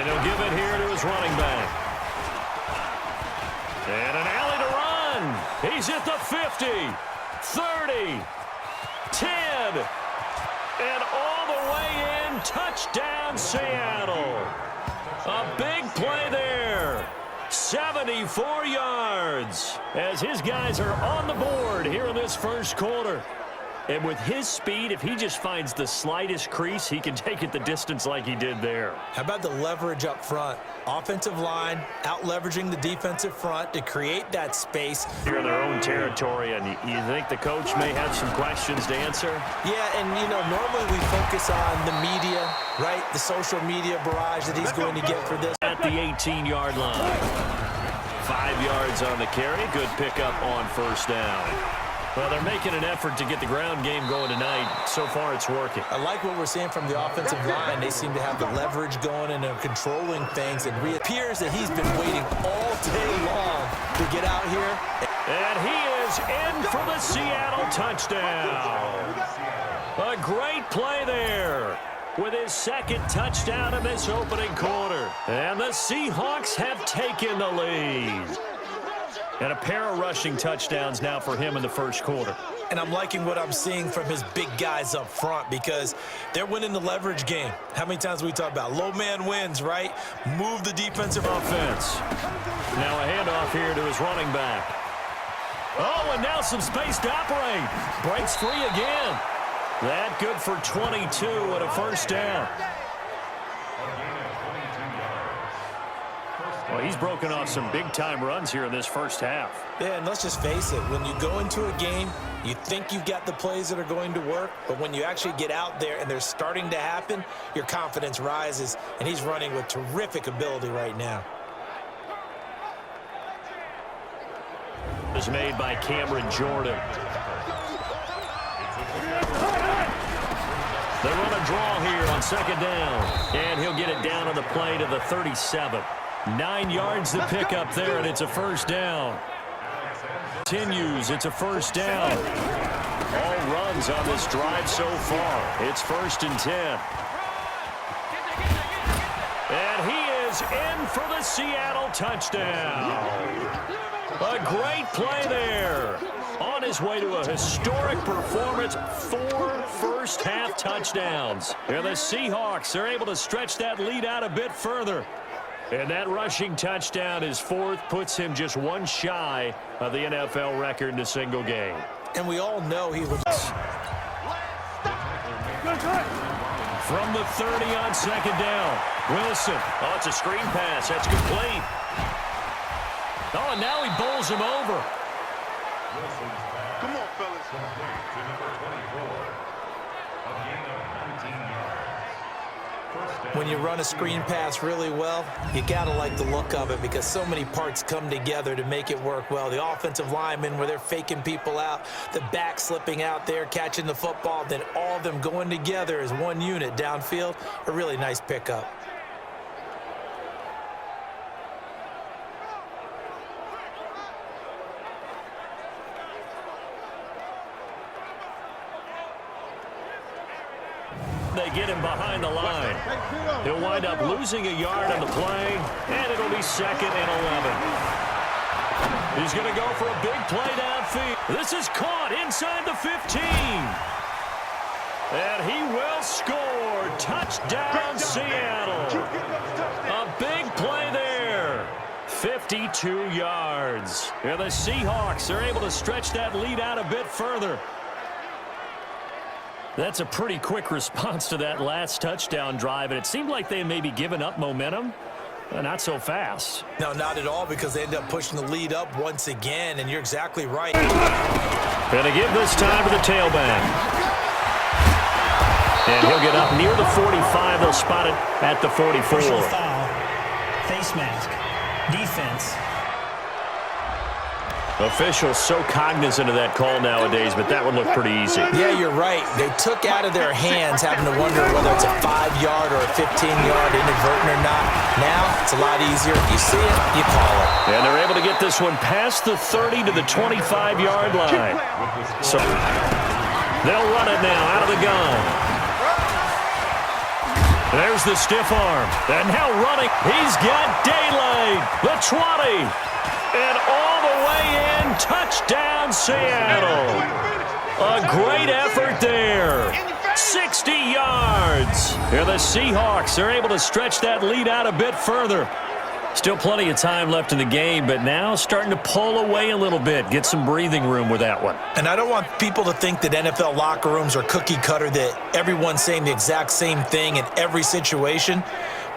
And he'll give it here to his running back. And an alley to run. He's at the 50, 30, 10, and all the way in. Touchdown, Seattle. A big play there. 74 yards as his guys are on the board here in this first quarter. And with his speed, if he just finds the slightest crease, he can take it the distance like he did there. How about the leverage up front? Offensive line out-leveraging the defensive front to create that space. Here in their own territory, and you think the coach may have some questions to answer? Yeah, and, you know, normally we focus on the media, right? The social media barrage that he's going to get for this. At the 18-yard line. 5 yards on the carry. Good pickup on first down. Well, they're making an effort to get the ground game going tonight. So far, it's working. I like what we're seeing from the offensive line. They seem to have the leverage going and they're controlling things. And it appears that he's been waiting all day long to get out here. And he is in for the Seattle touchdown. A great play there with his second touchdown in this opening quarter. And the Seahawks have taken the lead. And a pair of rushing touchdowns now for him in the first quarter. And I'm liking what I'm seeing from his big guys up front because they're winning the leverage game. How many times we talk about low man wins, right? Move the defensive offense. Now a handoff here to his running back. Oh, and now some space to operate. Breaks free again. That good for 22 and a first down. Well, he's broken off some big-time runs here in this first half. Yeah, and let's just face it. When you go into a game, you think you've got the plays that are going to work, but when you actually get out there and they're starting to happen, your confidence rises, and he's running with terrific ability right now. Is made by Cameron Jordan. They run a draw here on second down, and he'll get it down on the play to the 37. 9 yards to pick up there, and it's a first down. Continues, it's a first down. All runs on this drive so far. It's 1st and 10. And he is in for the Seattle touchdown. A great play there. On his way to a historic performance, 4 first-half touchdowns. And the Seahawks are able to stretch that lead out a bit further. And that rushing touchdown, his 4th, puts him just one shy of the NFL record in a single game. And we all know he was. From the 30 on second down, Wilson. Oh, it's a screen pass. That's complete. Oh, and now he bowls him over. Come on, fellas. When you run a screen pass really well, you got to like the look of it because so many parts come together to make it work well. The offensive linemen where they're faking people out, the back slipping out there, catching the football, then all of them going together as one unit downfield. A really nice pickup. They get him behind the line. He'll wind up losing a yard on the play, and it'll be 2nd and 11. He's going to go for a big play downfield. This is caught inside the 15. And he will score. Touchdown, Seattle. A big play there. 52 yards. And the Seahawks are able to stretch that lead out a bit further. That's a pretty quick response to that last touchdown drive, and it seemed like they had maybe given up momentum. Not so fast. No, not at all, because they end up pushing the lead up once again, and you're exactly right. And to give this time to the tailback. And he'll get up near the 45. They'll spot it at the 44. Personal foul, face mask, defense. Officials so cognizant of that call nowadays, but that one looked pretty easy. Yeah, you're right. They took out of their hands having to wonder whether it's a 5-yard or a 15-yard inadvertent or not. Now, it's a lot easier. You see it, you call it. And they're able to get this one past the 30 to the 25-yard line. So they'll run it now out of the gun. There's the stiff arm. And now running. He's got daylight. The 20. And all the way in. Touchdown, Seattle. A great effort there. 60 yards. And the Seahawks are able to stretch that lead out a bit further. Still plenty of time left in the game, but now starting to pull away a little bit. Get some breathing room with that one. And I don't want people to think that NFL locker rooms are cookie cutter, that everyone's saying the exact same thing in every situation.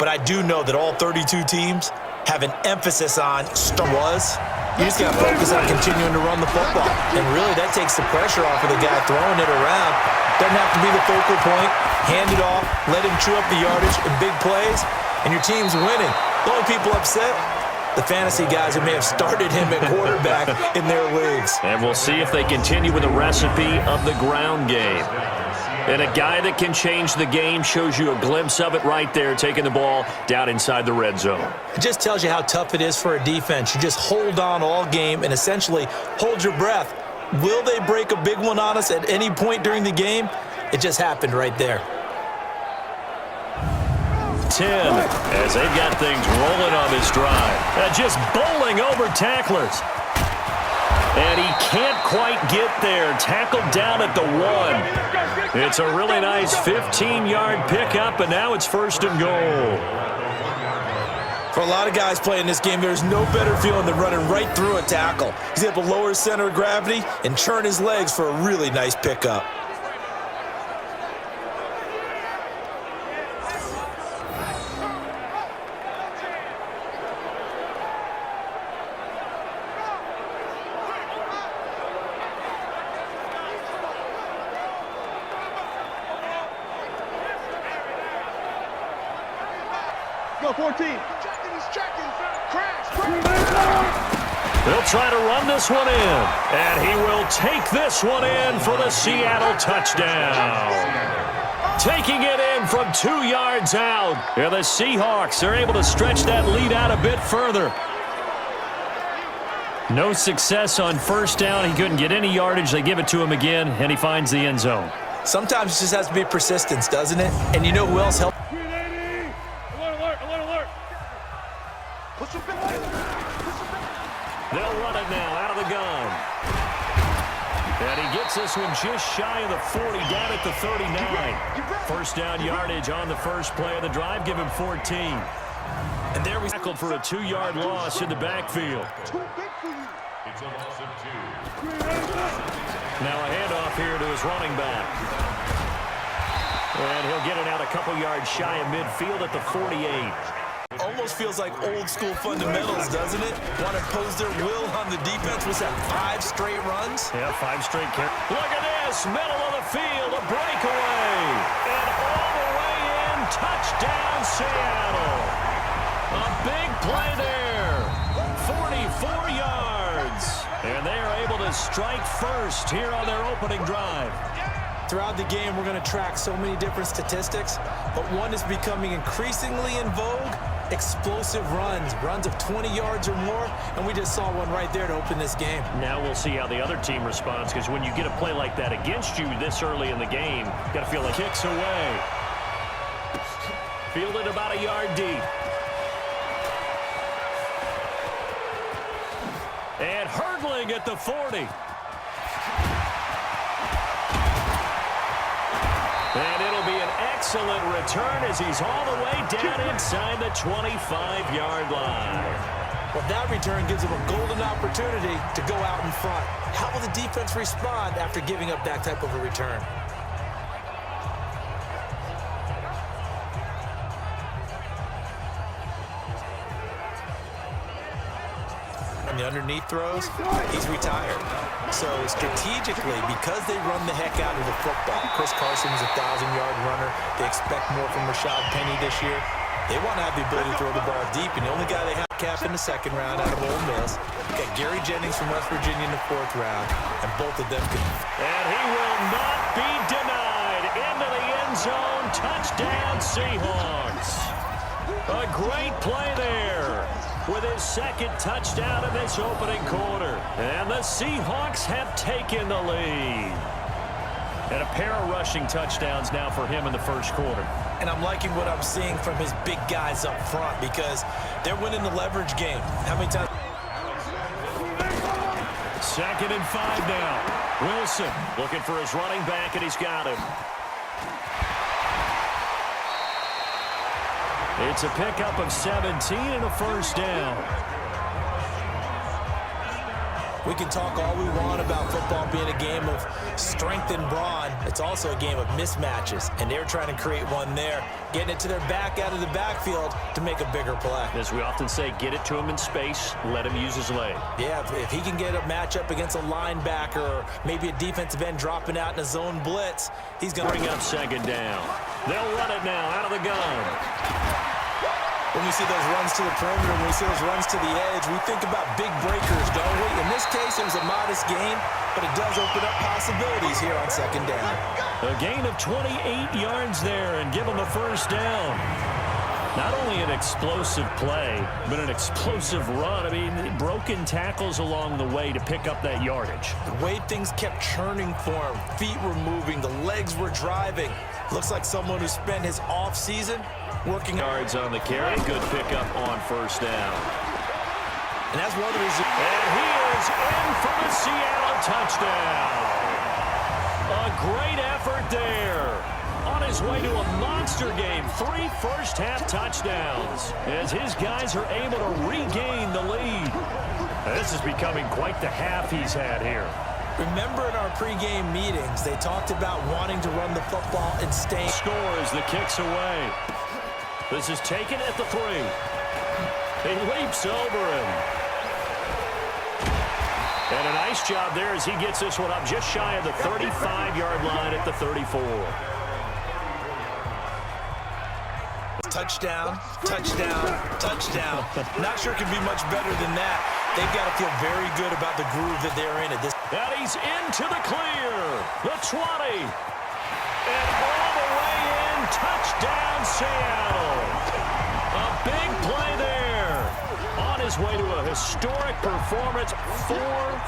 But I do know that all 32 teams have an emphasis on was. You just got to focus on continuing to run the football. And really, that takes the pressure off of the guy throwing it around. Doesn't have to be the focal point. Hand it off. Let him chew up the yardage in big plays. And your team's winning. The only people upset, the fantasy guys who may have started him at quarterback in their leagues. And we'll see if they continue with the recipe of the ground game. And a guy that can change the game shows you a glimpse of it right there, taking the ball down inside the red zone. It just tells you how tough it is for a defense. You just hold on all game and essentially hold your breath. Will they break a big one on us at any point during the game? It just happened right there. 10 as they've got things rolling on this drive. Just bowling over tacklers. And he can't quite get there. Tackled down at the 1. It's a really nice 15-yard pickup, and now it's 1st and goal. For a lot of guys playing this game, there's no better feeling than running right through a tackle. He's able to lower his center of gravity and churn his legs for a really nice pickup. Go 14. They'll try to run this one in. And he will take this one in for the Seattle touchdown. Taking it in from 2 yards out. And the Seahawks are able to stretch that lead out a bit further. No success on 1st down. He couldn't get any yardage. They give it to him again, and he finds the end zone. Sometimes it just has to be persistence, doesn't it? And you know who else helps? They'll run it now out of the gun. And he gets this one just shy of the 40, down at the 39. 1st down yardage on the first play of the drive. Give him 14. And there we tackled for a 2-yard loss in the backfield. Now a handoff here to his running back. And he'll get it out a couple yards shy of midfield at the 48. Almost feels like old school fundamentals, doesn't it? Want to impose their will on the defense. Was that 5 straight runs? Yeah, 5 straight carries. Look at this, middle of the field, a breakaway. And all the way in, touchdown Seattle. A big play there, 44 yards. And they are able to strike first here on their opening drive. Throughout the game, we're going to track so many different statistics, but one is becoming increasingly in vogue: explosive runs of 20 yards or more, and we just saw one right there to open this game. Now we'll see how the other team responds, because when you get a play like that against you this early in the game, you got to feel like kicks away. Fielded about a yard deep. And hurdling at the 40. And it'll be an excellent return as he's all the way down inside the 25-yard line. Well, that return gives him a golden opportunity to go out in front. How will the defense respond after giving up that type of a return? And the underneath throws, he's retired. So strategically, because they run the heck out of the football, Chris Carson is a 1,000-yard runner. They expect more from Rashad Penny this year. They want to have the ability to throw the ball deep, and the only guy they have cap in the 2nd round out of Ole Miss. Got Gary Jennings from West Virginia in the 4th round, and both of them can. And he will not be denied. Into the end zone. Touchdown, Seahawks. A great play there with his 2nd touchdown of this opening quarter. And the Seahawks have taken the lead. And a pair of rushing touchdowns now for him in the first quarter. And I'm liking what I'm seeing from his big guys up front because they're winning the leverage game. How many times? 2nd and 5 now. Wilson looking for his running back, and he's got him. It's a pickup of 17 and a first down. We can talk all we want about football being a game of strength and brawn. It's also a game of mismatches, and they're trying to create one there, getting it to their back out of the backfield to make a bigger play. As we often say, get it to him in space, let him use his leg. Yeah, if he can get a matchup against a linebacker or maybe a defensive end dropping out in a zone blitz, he's going to bring up 2nd down. They'll run it now out of the gun. When we see those runs to the perimeter, when we see those runs to the edge, we think about big breakers, don't we? In this case, it was a modest gain, but it does open up possibilities here on 2nd down. A gain of 28 yards there and give him the first down. Not only an explosive play, but an explosive run. I mean, broken tackles along the way to pick up that yardage. The way things kept churning for him, feet were moving, the legs were driving. Looks like someone who spent his offseason working yards on the carry. Good pickup on first down. And that's one of the reasons. And he is in for the Seattle touchdown. A great effort there. On his way to a monster game, 3 first-half touchdowns as his guys are able to regain the lead. Now, this is becoming quite the half he's had here. Remember in our pregame meetings, they talked about wanting to run the football and stay. Scores the kicks away. This is taken at the 3. He leaps over him. And a nice job there as he gets this one up just shy of the 35-yard line at the 34. Touchdown, touchdown, touchdown. Not sure it could be much better than that. They've got to feel very good about the groove that they're in at this. And he's into the clear. The 20. And all the way in. Touchdown, Seattle. A big play there. On his way to a historic performance. 4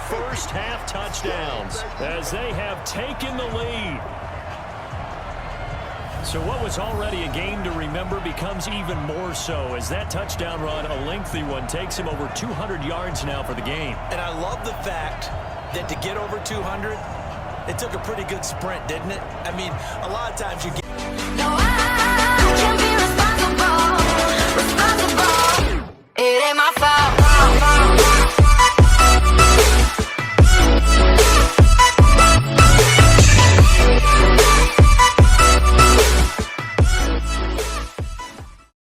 first-half touchdowns as they have taken the lead. So what was already a game to remember becomes even more so as that touchdown run, a lengthy one, takes him over 200 yards now for the game. And I love the fact that to get over 200, it took a pretty good sprint, didn't it? I mean, a lot of times you get...